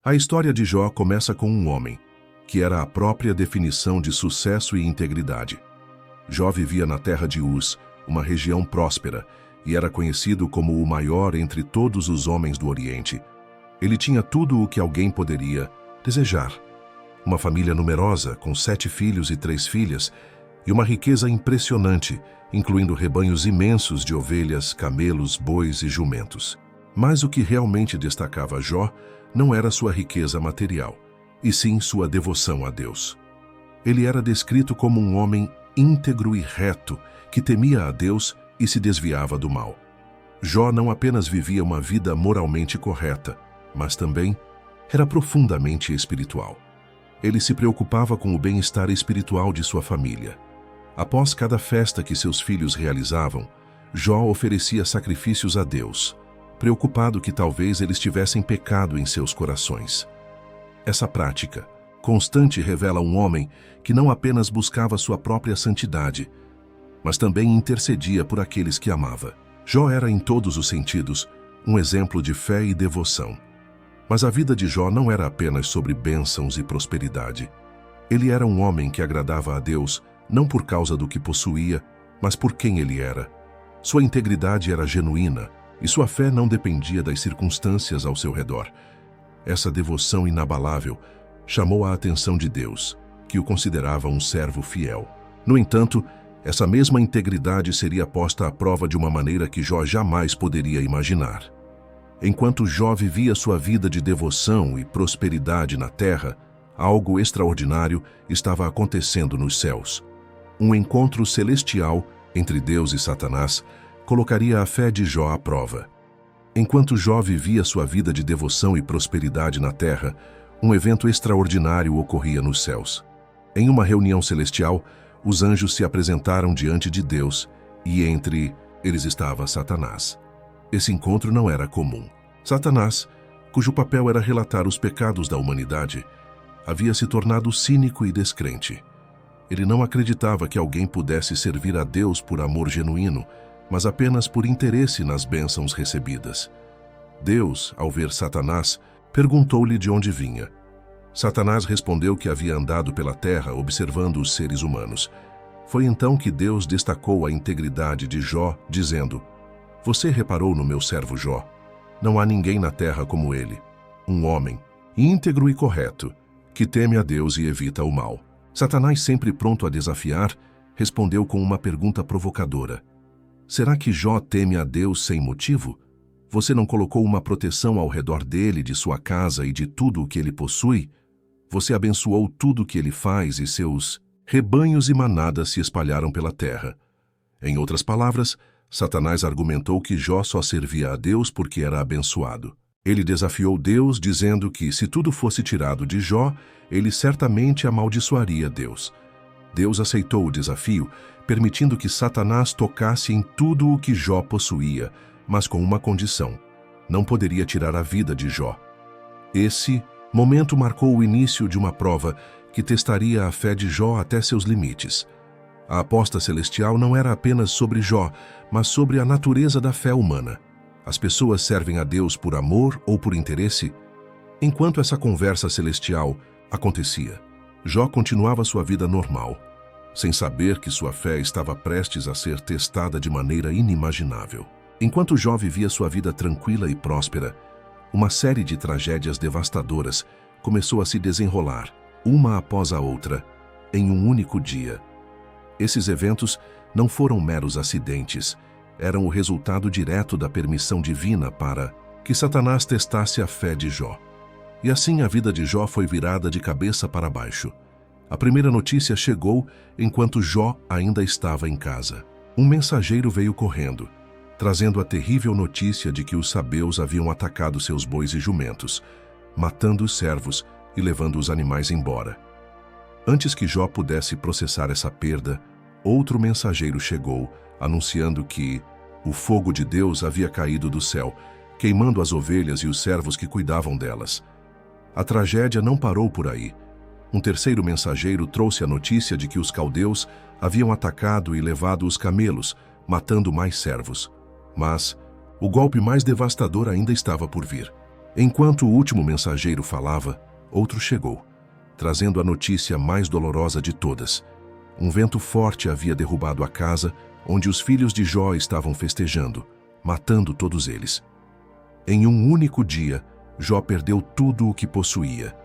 A história de Jó começa com um homem, que era a própria definição de sucesso e integridade. Jó vivia na terra de Uz, uma região próspera, e era conhecido como o maior entre todos os homens do Oriente. Ele tinha tudo o que alguém poderia desejar. Uma família numerosa, com 7 filhos e 3 filhas, e uma riqueza impressionante, incluindo rebanhos imensos de ovelhas, camelos, bois e jumentos. Mas o que realmente destacava Jó não era sua riqueza material, e sim sua devoção a Deus. Ele era descrito como um homem íntegro e reto, que temia a Deus e se desviava do mal. Jó não apenas vivia uma vida moralmente correta, mas também era profundamente espiritual. Ele se preocupava com o bem-estar espiritual de sua família. Após cada festa que seus filhos realizavam, Jó oferecia sacrifícios a Deus, preocupado que talvez eles tivessem pecado em seus corações. Essa prática constante revela um homem que não apenas buscava sua própria santidade, mas também intercedia por aqueles que amava. Jó era, em todos os sentidos, um exemplo de fé e devoção. Mas a vida de Jó não era apenas sobre bênçãos e prosperidade. Ele era um homem que agradava a Deus não por causa do que possuía, mas por quem ele era. Sua integridade era genuína e sua fé não dependia das circunstâncias ao seu redor. Essa devoção inabalável chamou a atenção de Deus, que o considerava um servo fiel. No entanto, essa mesma integridade seria posta à prova de uma maneira que Jó jamais poderia imaginar. Enquanto Jó vivia sua vida de devoção e prosperidade na terra, algo extraordinário estava acontecendo nos céus. Um encontro celestial entre Deus e Satanás colocaria a fé de Jó à prova. Enquanto Jó vivia sua vida de devoção e prosperidade na terra, um evento extraordinário ocorria nos céus. Em uma reunião celestial, os anjos se apresentaram diante de Deus e entre eles estava Satanás. Esse encontro não era comum. Satanás, cujo papel era relatar os pecados da humanidade, havia se tornado cínico e descrente. Ele não acreditava que alguém pudesse servir a Deus por amor genuíno, mas apenas por interesse nas bênçãos recebidas. Deus, ao ver Satanás, perguntou-lhe de onde vinha. Satanás respondeu que havia andado pela terra observando os seres humanos. Foi então que Deus destacou a integridade de Jó, dizendo: "Você reparou no meu servo Jó? Não há ninguém na terra como ele, um homem íntegro e correto, que teme a Deus e evita o mal." Satanás, sempre pronto a desafiar, respondeu com uma pergunta provocadora: "Será que Jó teme a Deus sem motivo? Você não colocou uma proteção ao redor dele, de sua casa e de tudo o que ele possui? Você abençoou tudo o que ele faz e seus rebanhos e manadas se espalharam pela terra." Em outras palavras, Satanás argumentou que Jó só servia a Deus porque era abençoado. Ele desafiou Deus, dizendo que, se tudo fosse tirado de Jó, ele certamente amaldiçoaria Deus. Deus aceitou o desafio, permitindo que Satanás tocasse em tudo o que Jó possuía, mas com uma condição: não poderia tirar a vida de Jó. Esse momento marcou o início de uma prova que testaria a fé de Jó até seus limites. A aposta celestial não era apenas sobre Jó, mas sobre a natureza da fé humana. As pessoas servem a Deus por amor ou por interesse? Enquanto essa conversa celestial acontecia, Jó continuava sua vida normal, sem saber que sua fé estava prestes a ser testada de maneira inimaginável. Enquanto Jó vivia sua vida tranquila e próspera, uma série de tragédias devastadoras começou a se desenrolar, uma após a outra, em um único dia. Esses eventos não foram meros acidentes, eram o resultado direto da permissão divina para que Satanás testasse a fé de Jó. E assim a vida de Jó foi virada de cabeça para baixo. A primeira notícia chegou enquanto Jó ainda estava em casa. Um mensageiro veio correndo, trazendo a terrível notícia de que os sabeus haviam atacado seus bois e jumentos, matando os servos e levando os animais embora. Antes que Jó pudesse processar essa perda, outro mensageiro chegou, anunciando que o fogo de Deus havia caído do céu, queimando as ovelhas e os servos que cuidavam delas. A tragédia não parou por aí. Um terceiro mensageiro trouxe a notícia de que os caldeus haviam atacado e levado os camelos, matando mais servos. Mas o golpe mais devastador ainda estava por vir. Enquanto o último mensageiro falava, outro chegou, trazendo a notícia mais dolorosa de todas. Um vento forte havia derrubado a casa onde os filhos de Jó estavam festejando, matando todos eles. Em um único dia, Jó perdeu tudo o que possuía: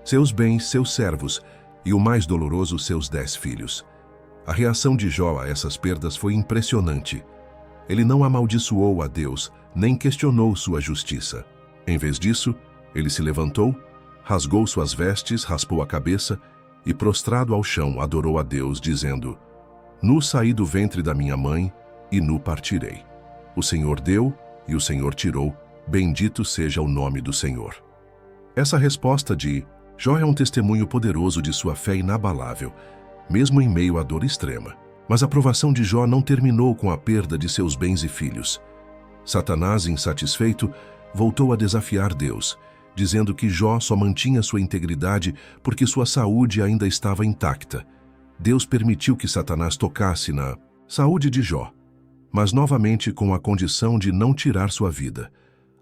seus bens, seus servos e, o mais doloroso, seus 10 filhos. A reação de Jó a essas perdas foi impressionante. Ele não amaldiçoou a Deus, nem questionou sua justiça. Em vez disso, ele se levantou, rasgou suas vestes, raspou a cabeça e, prostrado ao chão, adorou a Deus, dizendo: Nu saí do ventre da minha mãe e nu partirei. O Senhor deu e o Senhor tirou, bendito seja o nome do Senhor. Essa resposta de Jó é um testemunho poderoso de sua fé inabalável, mesmo em meio à dor extrema. Mas a provação de Jó não terminou com a perda de seus bens e filhos. Satanás, insatisfeito, voltou a desafiar Deus, dizendo que Jó só mantinha sua integridade porque sua saúde ainda estava intacta. Deus permitiu que Satanás tocasse na saúde de Jó, mas novamente com a condição de não tirar sua vida.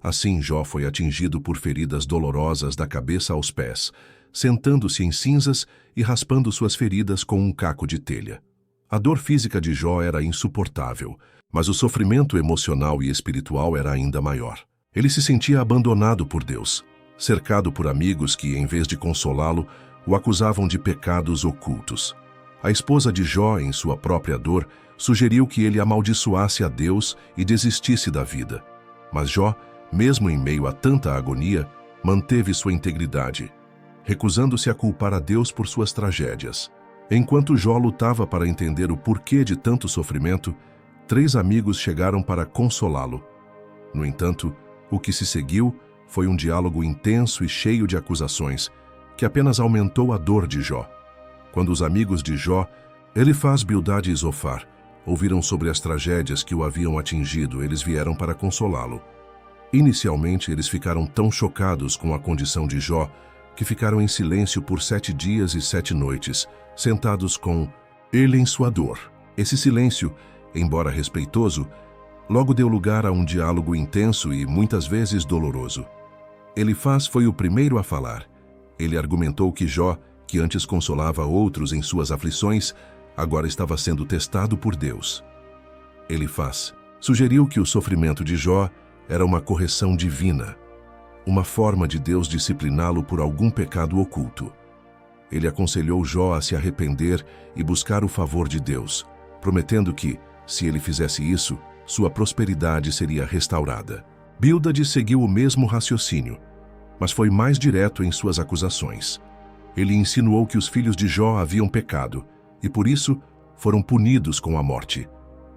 Assim, Jó foi atingido por feridas dolorosas da cabeça aos pés, sentando-se em cinzas e raspando suas feridas com um caco de telha. A dor física de Jó era insuportável, mas o sofrimento emocional e espiritual era ainda maior. Ele se sentia abandonado por Deus, cercado por amigos que, em vez de consolá-lo, o acusavam de pecados ocultos. A esposa de Jó, em sua própria dor, sugeriu que ele amaldiçoasse a Deus e desistisse da vida. Mas Jó, mesmo em meio a tanta agonia, manteve sua integridade, recusando-se a culpar a Deus por suas tragédias. Enquanto Jó lutava para entender o porquê de tanto sofrimento, 3 amigos chegaram para consolá-lo. No entanto, o que se seguiu foi um diálogo intenso e cheio de acusações, que apenas aumentou a dor de Jó. Quando os amigos de Jó, Elifaz, Bildade e Zofar, ouviram sobre as tragédias que o haviam atingido, eles vieram para consolá-lo. Inicialmente, eles ficaram tão chocados com a condição de Jó que ficaram em silêncio por 7 dias e 7 noites, sentados com ele em sua dor. Esse silêncio, embora respeitoso, logo deu lugar a um diálogo intenso e muitas vezes doloroso. Elifaz foi o primeiro a falar. Ele argumentou que Jó, que antes consolava outros em suas aflições, agora estava sendo testado por Deus. Elifaz sugeriu que o sofrimento de Jó era uma correção divina, uma forma de Deus discipliná-lo por algum pecado oculto. Ele aconselhou Jó a se arrepender e buscar o favor de Deus, prometendo que, se ele fizesse isso, sua prosperidade seria restaurada. Bildade seguiu o mesmo raciocínio, mas foi mais direto em suas acusações. Ele insinuou que os filhos de Jó haviam pecado e, por isso, foram punidos com a morte.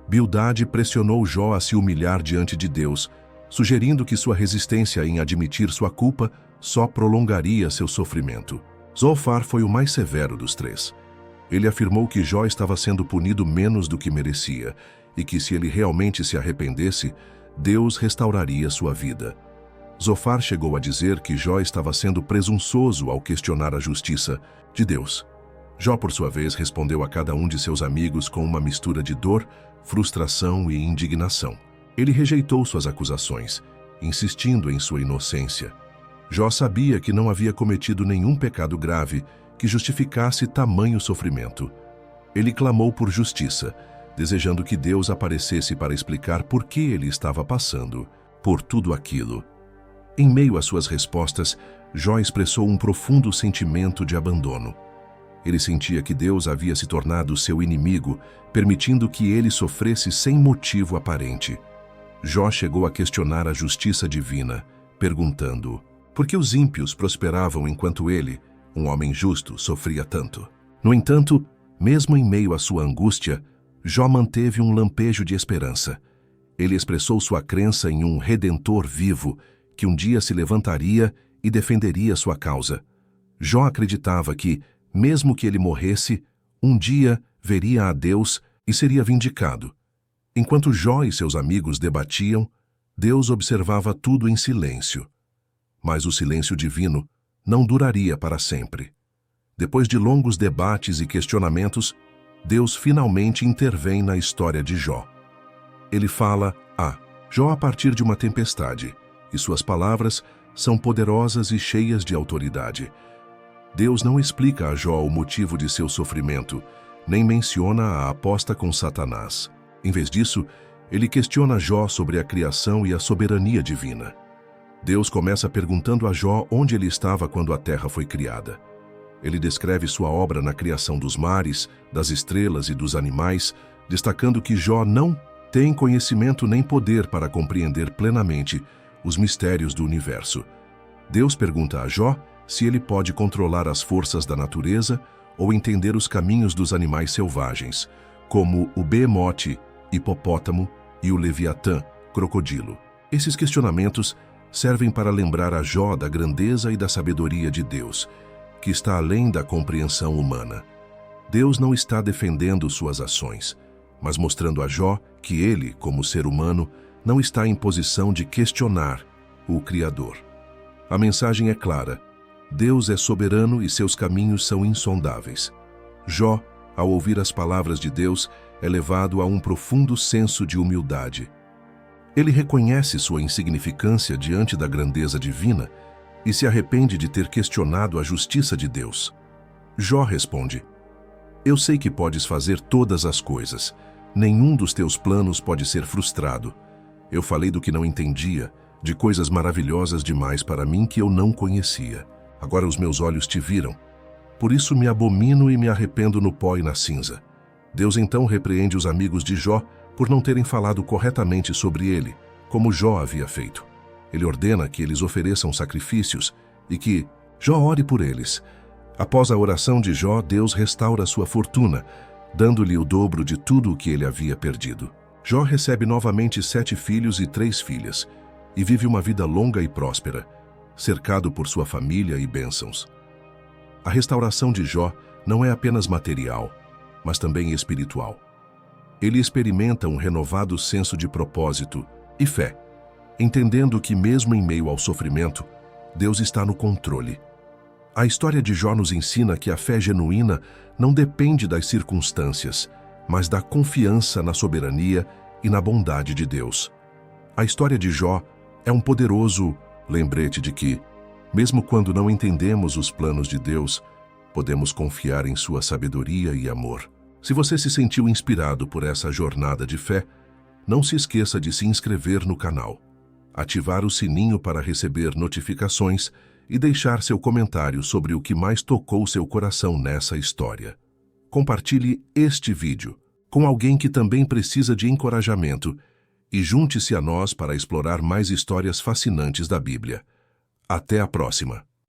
Bildade pressionou Jó a se humilhar diante de Deus, sugerindo que sua resistência em admitir sua culpa só prolongaria seu sofrimento. Zofar foi o mais severo dos 3. Ele afirmou que Jó estava sendo punido menos do que merecia e que, se ele realmente se arrependesse, Deus restauraria sua vida. Zofar chegou a dizer que Jó estava sendo presunçoso ao questionar a justiça de Deus. Jó, por sua vez, respondeu a cada um de seus amigos com uma mistura de dor, frustração e indignação. Ele rejeitou suas acusações, insistindo em sua inocência. Jó sabia que não havia cometido nenhum pecado grave que justificasse tamanho sofrimento. Ele clamou por justiça, desejando que Deus aparecesse para explicar por que ele estava passando por tudo aquilo. Em meio às suas respostas, Jó expressou um profundo sentimento de abandono. Ele sentia que Deus havia se tornado seu inimigo, permitindo que ele sofresse sem motivo aparente. Jó chegou a questionar a justiça divina, perguntando: por que os ímpios prosperavam enquanto ele, um homem justo, sofria tanto? No entanto, mesmo em meio à sua angústia, Jó manteve um lampejo de esperança. Ele expressou sua crença em um Redentor vivo, que um dia se levantaria e defenderia sua causa. Jó acreditava que, mesmo que ele morresse, um dia veria a Deus e seria vindicado. Enquanto Jó e seus amigos debatiam, Deus observava tudo em silêncio. Mas o silêncio divino não duraria para sempre. Depois de longos debates e questionamentos, Deus finalmente intervém na história de Jó. Ele fala a Jó a partir de uma tempestade, e suas palavras são poderosas e cheias de autoridade. Deus não explica a Jó o motivo de seu sofrimento, nem menciona a aposta com Satanás. Em vez disso, ele questiona Jó sobre a criação e a soberania divina. Deus começa perguntando a Jó onde ele estava quando a terra foi criada. Ele descreve sua obra na criação dos mares, das estrelas e dos animais, destacando que Jó não tem conhecimento nem poder para compreender plenamente os mistérios do universo. Deus pergunta a Jó se ele pode controlar as forças da natureza ou entender os caminhos dos animais selvagens, como o behemote, hipopótamo, e o leviatã, crocodilo. Esses questionamentos servem para lembrar a Jó da grandeza e da sabedoria de Deus, que está além da compreensão humana. Deus não está defendendo suas ações, mas mostrando a Jó que ele, como ser humano, não está em posição de questionar o Criador. A mensagem é clara: Deus é soberano e seus caminhos são insondáveis. Jó, ao ouvir as palavras de Deus, é levado a um profundo senso de humildade. Ele reconhece sua insignificância diante da grandeza divina e se arrepende de ter questionado a justiça de Deus. Jó responde: Eu sei que podes fazer todas as coisas. Nenhum dos teus planos pode ser frustrado. Eu falei do que não entendia, de coisas maravilhosas demais para mim que eu não conhecia. Agora os meus olhos te viram. Por isso me abomino e me arrependo no pó e na cinza. Deus então repreende os amigos de Jó por não terem falado corretamente sobre ele, como Jó havia feito. Ele ordena que eles ofereçam sacrifícios e que Jó ore por eles. Após a oração de Jó, Deus restaura sua fortuna, dando-lhe o dobro de tudo o que ele havia perdido. Jó recebe novamente 7 filhos e 3 filhas, e vive uma vida longa e próspera, cercado por sua família e bênçãos. A restauração de Jó não é apenas material, mas também espiritual. Ele experimenta um renovado senso de propósito e fé, entendendo que mesmo em meio ao sofrimento, Deus está no controle. A história de Jó nos ensina que a fé genuína não depende das circunstâncias, mas da confiança na soberania e na bondade de Deus. A história de Jó é um poderoso lembrete de que, mesmo quando não entendemos os planos de Deus, podemos confiar em sua sabedoria e amor. Se você se sentiu inspirado por essa jornada de fé, não se esqueça de se inscrever no canal, ativar o sininho para receber notificações e deixar seu comentário sobre o que mais tocou seu coração nessa história. Compartilhe este vídeo com alguém que também precisa de encorajamento e junte-se a nós para explorar mais histórias fascinantes da Bíblia. Até a próxima!